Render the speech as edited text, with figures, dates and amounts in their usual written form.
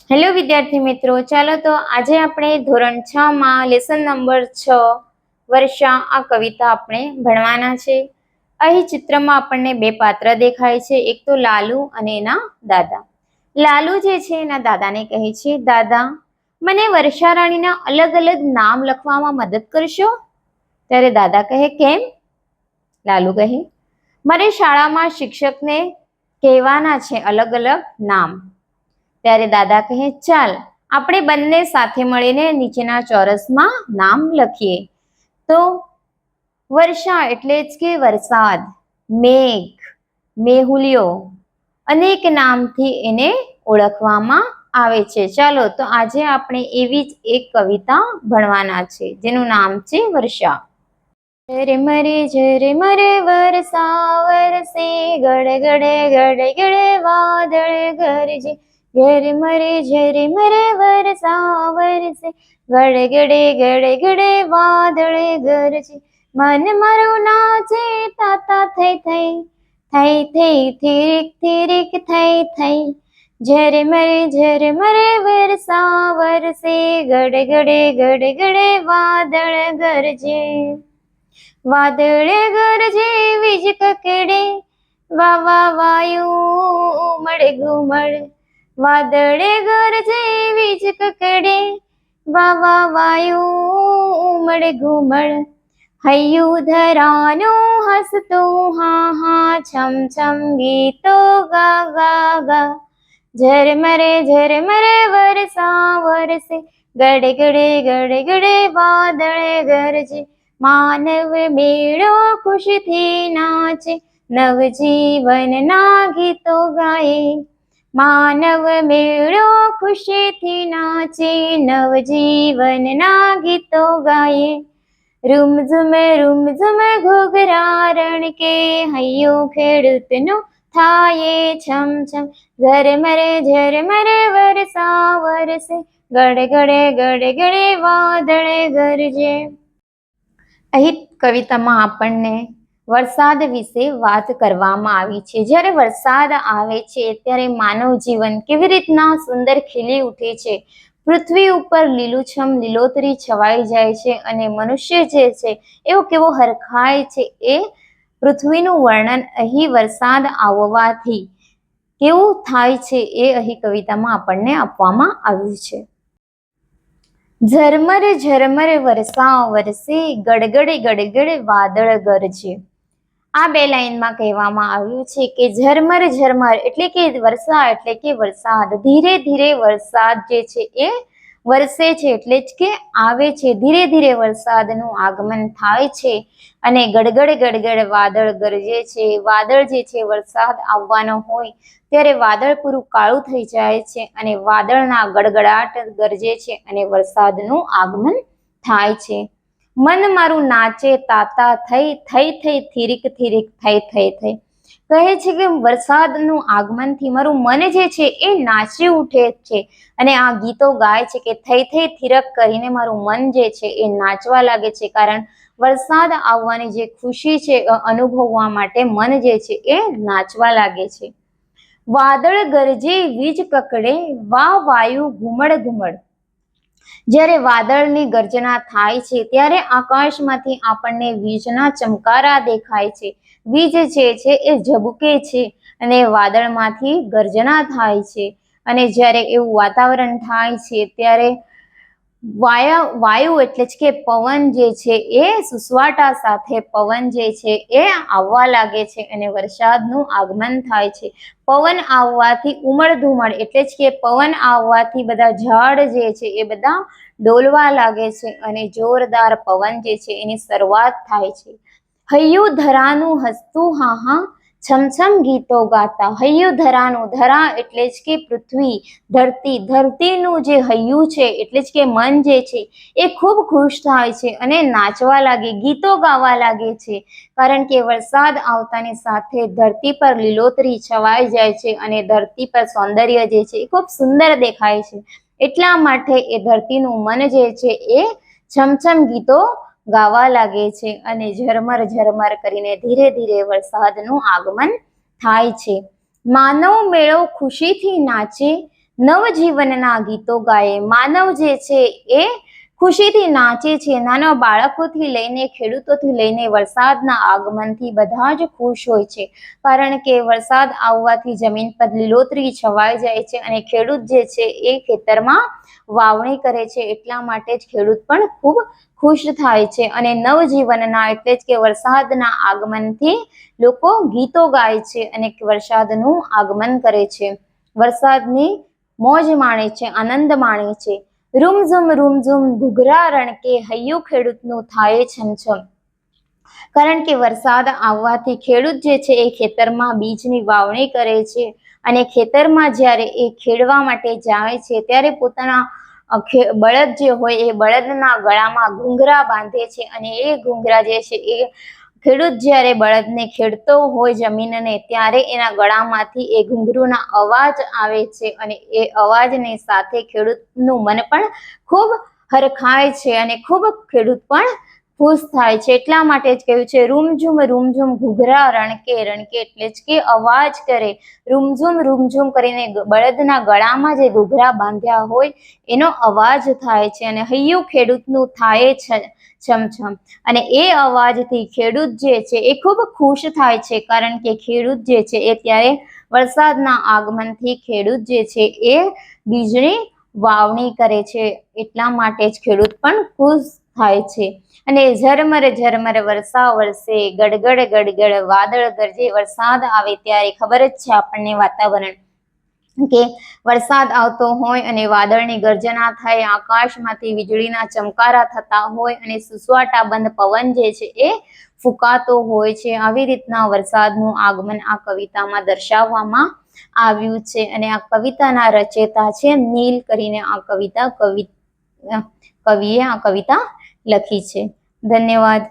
Hello વિદ્યાર્થી મિત્રો, ચાલો તો આજે આપણે ધોરણ 6 માં લેસન નંબર 6 વર્ષા આ કવિતા આપણે ભણવાના છે. અહીં ચિત્રમાં આપણને બે પાત્ર દેખાય છે, એક તો લાલુ અને એના દાદા. લાલુ જે છે એના દાદાને કહે છે, દાદા મને વર્ષા રાણીના અલગ અલગ નામ લખવામાં મદદ કરશો? ત્યારે દાદા કહે, કેમ? લાલુ કહે, મારે શાળામાં શિક્ષકને કહેવાના છે અલગ અલગ નામ. ત્યારે દાદા કહે, ચાલ આપણે બંને સાથે મળીને નીચેના ચોરસમાં નામ લખીએ. તો વર્ષા એટલે જ કે વરસાદ, મેઘ, મેહુલિયો, અનેક નામથી એને ઓળખવામાં આવે છે. ચાલો તો આજે આપણે એવી જ એક કવિતા ભણવાના છે જેનું નામ છે વર્ષા. ઝરે મરે વરસા વરસે, ગડે ગડે ગડે ગડે વાદળ ગરજે. ઝરે મરે વરસા વરસે, ગડે ગડે ગડે ગડે વાદળ ગરજે. મન મારું નાચે તાતા થઈ થઈ, થઈ થઈ થીરીક થીરીક થઈ થઈ. ઝરે મરે વરસા વરસે, ગડે ગડે ગડે ગડે વાદળ ગરજે. વાદળે ગરજે વીજ કકડે, વાવા વાયુ ઉમળે ઘુમળ. વાદળે ગરજે વીજ કકડે, વાવા વાયુ ઉમળે ઘુમળ. હૈયું ધરાનું હસતું હા હા, છમ છમ ગીતો ગા ગા ગા. ઝરમરે વરસા વરસે, ગડે ગડે ગડે ગડે વાદળ ગરજે. માનવ મેળો ખુશીથી નાચે, નવજીવનના ગીતો ગાય. માનવ મેળો ખુશીથી નાચે, નવજીવનના ગીતો ગાય. રૂમઝુમ ઘૂઘરા રણકે, હૈયું ખેડૂતનું થાય છમ છમ. ઝરમરે વરસા વરસે, ગડે ગડે ગડે ગડે વાદળ ગરજે. અહીં કવિતામાં આપણને વરસાદ વિશે વાત કરવામાં આવી છે. જ્યારે વરસાદ આવે છે ત્યારે માનવ જીવન કેવી રીતના સુંદર ખીલી ઉઠે છે, પૃથ્વી ઉપર લીલુંછમ લીલોતરી છવાઈ જાય છે અને મનુષ્ય જે છે એવો કેવો હરખાય છે, એ પૃથ્વીનું વર્ણન અહીં વરસાદ આવવાથી કેવું થાય છે એ અહીં કવિતામાં આપણને આપવામાં આવ્યું છે. ઝરમર વરસા વરસે, ગડગડે ગડગડે વાદળ ગરજે. આ બે લાઈનમાં કહેવામાં આવ્યું છે કે ઝરમર એટલે કે વર્ષા એટલે કે વરસાદ. ધીરે ધીરે વરસાદ જે છે એ વરસે છે એટલે જ કે આવે છે. ધીરે ધીરે વરસાદનું આગમન થાય છે અને ગડગડ ગડગડ વાદળ ગરજે છે. વાદળ જે છે વરસાદ આવવાનો હોય ત્યારે વાદળ પૂરું કાળું થઈ જાય છે અને વાદળના ગડગડાટ ગરજે છે અને વરસાદનું આગમન થાય છે. મન મારું નાચે તાતા થઈ થઈ થઈ થીરીક થીરીક થઈ થઈ થઈ. કહે છે કે વરસાદનું આગમનથી મારું મન જે છે એ નાચી ઉઠે છે અને આ ગીતો ગાય છે કે થઈ થઈ થીરક કરીને મારું મન જે છે એ નાચવા લાગે છે. કારણ વરસાદ આવવાની જે ખુશી છે અનુભવવા માટે મન જે છે એ નાચવા લાગે છે. વાદળ ગરજે વીજ કકડે, વા વાયુ ઘુમડ ઘુમડ. જ્યારે વાદળની ગર્જના થાય છે ત્યારે આકાશમાંથી આપણને વીજના ચમકારા દેખાય છે. વીજ જે છે એ ઝબૂકે છે અને વાદળમાંથી ગર્જના થાય છે. અને જ્યારે એવું વાતાવરણ થાય છે ત્યારે વાયુ એટલે જ કે પવન જે છે એ સુસવાટા સાથે પવન જે છે એ આવવા લાગે છે અને વરસાદનું આગમન થાય છે. પવન આવવાથી ઉમળ એટલે જ કે પવન આવવાથી બધા ઝાડ જે છે એ બધા ડોલવા લાગે છે અને જોરદાર પવન જે છે એની શરૂઆત થાય છે. હૈયું ધરાનું હસતું હા હા, છમછમ ગીતો ગાતા. હૈયું ધરાનું, ધરા એટલે જ કે પૃથ્વી, ધરતીનું જે હૈયું છે એટલે જ કે મન જે છે એ ખૂબ ખુશ થાય છે અને નાચવા લાગે, ગીતો ગાવા લાગે છે. કારણ કે વરસાદ આવતાની સાથે ધરતી પર લીલોતરી છવાઈ જાય છે અને ધરતી પર સૌંદર્ય જે છે એ ખૂબ સુંદર દેખાય છે. એટલા માટે એ ધરતીનું મન જે છે એ છમછમ ગીતો ગાવા લાગે છે અને ઝરમર કરીને ધીરે ધીરે વરસાદનું આગમન થાય છે. માનવ મેળો ખુશીથી નાચે, નવજીવનના ગીતો ગાય. માનવ જે છે એ ખુશીથી નાચે છે. નાના બાળકોથી લઈને ખેડૂતોથી લઈને વરસાદના આગમનથી બધા જ ખુશ હોય છે, કારણ કે વરસાદ આવવાથી જમીન પર લીલોતરી છવાઈ જાય છે અને ખેડૂત જે છે એ ખેતરમાં વાવણી કરે છે, એટલા માટે જ ખેડૂત પણ ખૂબ ખુશ થાય છે. અને નવજીવનના એટલે જ કે વરસાદના આગમનથી લોકો ગીતો ગાય છે અને વરસાદનું આગમન કરે છે, વરસાદની મોજ માણે છે, આનંદ માણે છે. રૂમઝુમ ઘૂઘરા રણકે હૈયું ખેડૂતનું થાય છમછમ. કારણ કે વરસાદ આવવાથી ખેડૂત જે છે એ ખેતરમાં બીજની વાવણી કરે છે અને ખેતરમાં જ્યારે એ ખેડવા માટે જાય છે ત્યારે પોતાના બળદ જે હોય એ બળદના ગળામાં ઘૂંઘરા બાંધે છે અને એ ઘૂંઘરા જે છે એ ખેડૂત જ્યારે બળદને ખેડતો હોય જમીનને ત્યારે એના ગળામાંથી એ ઘૂંઘરૂના અવાજ આવે છે અને એ અવાજની સાથે ખેડૂતનું મન પણ ખૂબ હરખાય છે અને ખૂબ ખેડૂત પણ ખુશ થાય છે. એટલા માટે જ કહ્યું છે રૂમઝુમ ઘૂઘરા રણકે એટલે જ કે અવાજ કરે. રૂમઝુમ કરીને બળદના ગળામાં જે ઘૂઘરા બાંધ્યા હોય એનો અવાજ થાય છે અને હૈયું ખેડૂતનું થાય છે છમછમ. અને એ અવાજથી ખેડૂત જે છે એ ખૂબ ખુશ થાય છે, કારણ કે ખેડૂત જે છે એ ત્યારે વરસાદના આગમનથી ખેડૂત જે છે એ બીજની વાવણી કરે છે, એટલા માટે જ ખેડૂત પણ ખુશ થાય છે. અને ઝરમર વરસા વરસે, ગડગડ વાદળ ગરજે. વરસાદ આવે ત્યારે ખબર જ છે આપણને વાતાવરણ કે વરસાદ આવતો હોય અને વાદળની ગર્જના થાય, આકાશમાંથી વીજળીના ચમકારા થતા હોય અને સુસવાટા બંધ પવન જે છે એ ફૂંકાતો હોય છે. આવી રીતના વરસાદનું આગમન આ કવિતામાં દર્શાવવામાં આવ્યું છે અને આ કવિતાના રચેતા છે નીલ કરીને આ કવિએ આ કવિતા લખી છે. ધન્યવાદ.